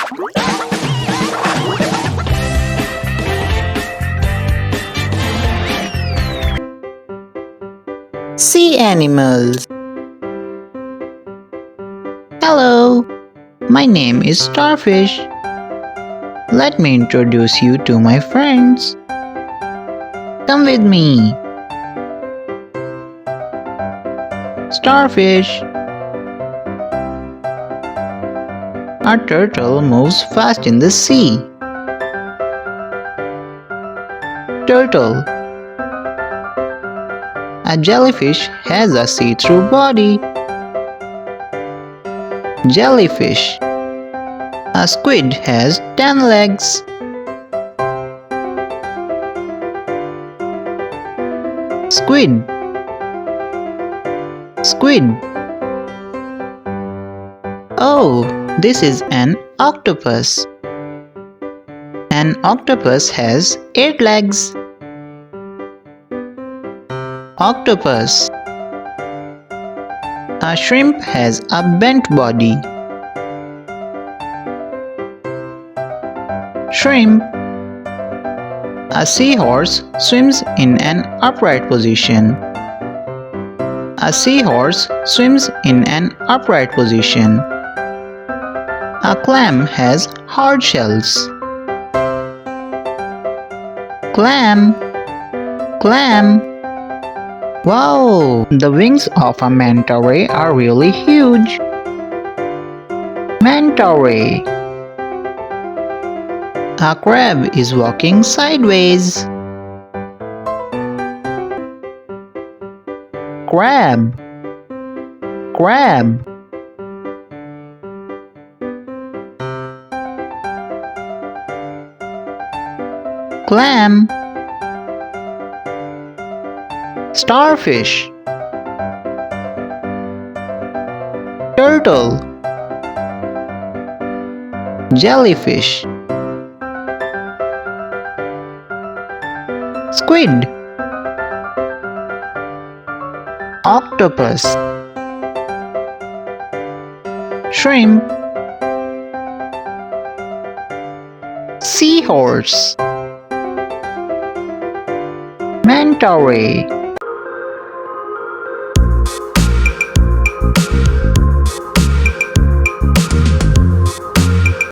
Sea animals. Hello, my name is Starfish. Let me introduce you to my friends. Come with me. Starfish. A turtle moves fast in the sea. Turtle. A jellyfish has a see-through body. Jellyfish. A squid has 10 legs. Squid. Squid. Oh, this is an octopus. An octopus has 8 legs. Octopus. A shrimp has a bent body. Shrimp. A seahorse swims in an upright position. A seahorse swims in an upright position. A clam has hard shells. Clam. Clam. Wow, the wings of a manta ray are really huge. Manta ray. A crab is walking sideways. Crab. Crab. Clam. Starfish. Turtle. Jellyfish. Squid. Octopus. Shrimp. Seahorse. Manta ray.